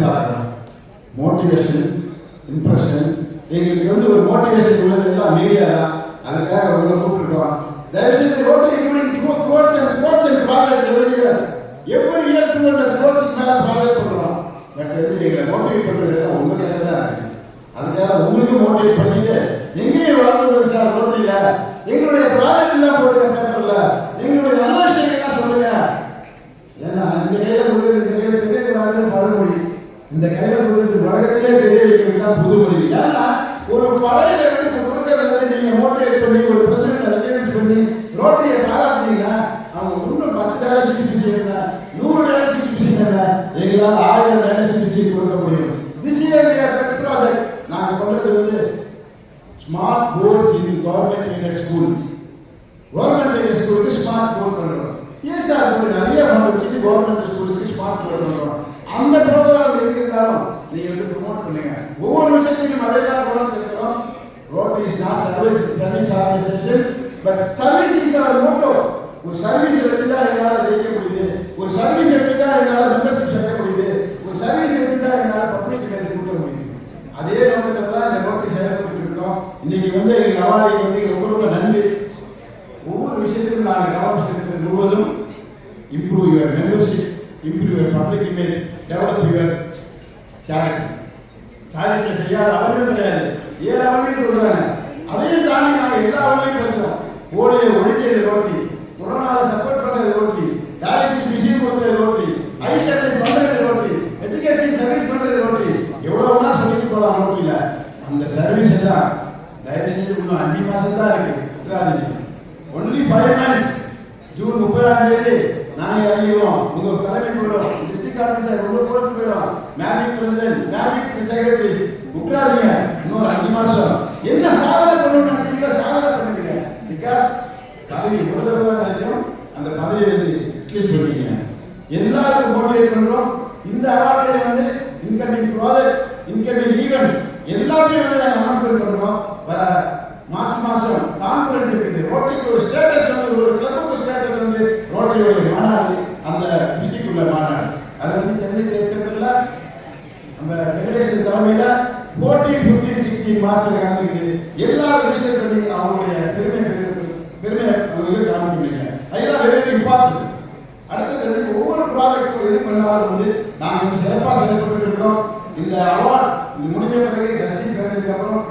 எதிர்பார்க்கிறோம். Motivation, impression, எங்களுக்கு வந்து ஒரு மோட்டிவேஷன் உள்ளது எல்லாம் மீடியா தான். அதுக்காக உங்களை கூப்பிட்டுருக்கோம். தயவுசெய்து rotary course and project every year 200 crores மேலே ப்ராஜெக்ட் பண்ணுறோம். பட் வந்து எங்களை மோட்டிவேட் பண்ணுறது உங்கள் கையில் தான் இருக்குது. அதுக்காக உங்களுக்கு மோட்டிவேட் பண்ணிட்டு எங்கேயும் வளர்ந்து சார் ரோட்டரியில் எங்களுடைய ப்ராஜெக்ட் எல்லாம் போடுங்க, பேப்பரில் எங்களுடைய நல்ல விஷயங்கள்லாம் சொல்லுங்க. ஏன்னா இந்த கையில் கொடுக்குறது இந்த கையில் தெரியக்கூடாதுன்னு பழமொழி, இந்த கையில் கொடுக்குறது உலகத்திலே தெரிய வைக்கிறது தான் புதுமொழி. ஏன்னா ஒரு பழைய இடத்துக்கு கொடுக்கறத நீங்கள் மோட்டிவேட் பண்ணி ஒரு பிரசிடென்ட் ரெக்கக்னைஸ் பண்ணி ரோட்டரியை பாராட்டினீங்கன்னா அவங்க இன்னும் 10 டயாலிசிஸ் என்ன, 100 டயாலிசிஸ் என்ன, எங்களால் 1000 டயாலிசிஸ் கொடுக்க முடியும். This year we are pet project. நாங்கள் பண்ணுறது வந்து ஸ்மார்ட் போர்ட்ஸ் இன் government aided school. Government aided ஸ்கூலுக்கு ஸ்மார்ட் போர்ட் பண்ணுறோம். ESR போர்டு நிறைய ஃபண்ட் வச்சுட்டு கவர்மெண்ட் ஸ்கூலுக்கு ஸ்மார்ட் போர்ட் பண்ணுறோம். அந்த ப்ரோக்ராம் இருந்தாலும் நீங்கள் வந்து ப்ரொமோட் பண்ணுங்க. ஒவ்வொரு விஷயத்தையும் அதே தான் ப்ரொமோட் இருக்கிறோம். Rotary is not service organisation, but service is our motto. ஒரு சர்வீஸ் வச்சு தான் எங்களால் ஜெயிக்க முடியுது, ஒரு சர்வீஸ் வச்சு தான் எங்களால் மெம்பர்ஷிப் சேர்க்க முடியுது, ஒரு சர்வீஸ் வச்சு தான் எங்களால் பப்ளிக் மேலே கூட்ட முடியுது. அதே நோக்கத்தில் தான் இந்த ரோட்டரி செயல்பட்டு இருக்கோம். இன்னைக்கு வந்து எங்கள் அவார்டுக்கு வந்து ரொம்ப ரொம்ப நன்றி. ஒவ்வொரு விஷயத்திலும் நாங்கள் கவனம் செலுத்துறது முழுவதும் improve your membership, improve your public image, develop your charity. சேரிட்டியில் செய்யாத அவர்களும் கிடையாது, 7 அவர்களும் சொல்றாங்க. அதையும் தாண்டி நாங்கள் எல்லா அவர்களையும் பேசுகிறோம். போலியோ ஒழிச்சது ரோட்டரி, கொரோனாவில் சப்போர்ட் பண்ணுறது ரோட்டரி, டயாலிசிஸ் மிஷின் கொடுத்தது ரோட்டரி, ஐ சர்ஜரி பண்ணுறது ரோட்டரி, எஜுகேஷன் சர்வீஸ் பண்ணுறது ரோட்டரி. எவ்வளோனா சொல்லிட்டு போகலாம் ரோட்டரியில். அந்த சர்வீஸ் எல்லாம் தயவு செஞ்சு இன்னும் 5 மாதம் தான் இருக்கு. Only 5 months. ஜூன் 30ஆம் தேதி நாங்கள் அறிவோம். உங்கள் தலைமை போயிடும், டிஸ்ட்ரிக்ட் ஆஃபீஸர் உங்கள் கோர்ஸ் போயிடும், மேஜிக் பிரசிடென்ட், மேஜிக் செக்ரட்டரி விட்டுறாதீங்க. இன்னொரு 5 மாதம் என்ன சாதனை பண்ணணும்னு நினைச்சீங்களோ சாதனை பண்ணுவீங்க. பிகாஸ் பதவி ஒரு தடவை தான் கிடைக்கும். அந்த பதவியை வந்து ரிலீஸ் பண்ணீங்க. எல்லாருக்கும் மோட்டிவேட் பண்ணுறோம். இந்த அவார்டை வந்து இன்கமிங் ப்ராஜெக்ட், இன்கமிங் ஈவெண்ட்ஸ் எல்லாத்தையும் வந்து நாங்கள் அனௌன்ஸ்மெண்ட் பண்ணுறோம். வர மார்ச் மாதம் கான்ஃபரன்ஸ் இருக்குது. ரோட்டரிக்கு ஒரு ஸ்டேட்டஸ் வந்து, ஒரு கிளப்புக்கு ஸ்டேட்டஸ் வந்து ரோட்டரியோட மாநாடு, அந்த டிஸ்ட்ரிக்ட் உள்ள மாநாடு, அது வந்து சென்னையில் இருக்கிறதுல நம்ம வெங்கடேசன் தலைமையில் 14, 15, 16 மார்ச்சில் நடந்துக்குது. எல்லாரும் ரிஜிஸ்டர் பண்ணி அவங்களுடைய பெருமை அவங்களுக்கு காமிக்கிறீங்க. அதுதான் வெரி இம்பார்ட்டன்ட். அடுத்தது ஒவ்வொரு ப்ராஜெக்டும் எது பண்ணாலும் வந்து நாங்கள் சிறப்பாக செயல்பட்டு இருக்கிறோம். இந்த அவார்ட் முடிஞ்ச பிறகு ஜஸ்டிஸ் பண்ணதுக்கு அப்புறம்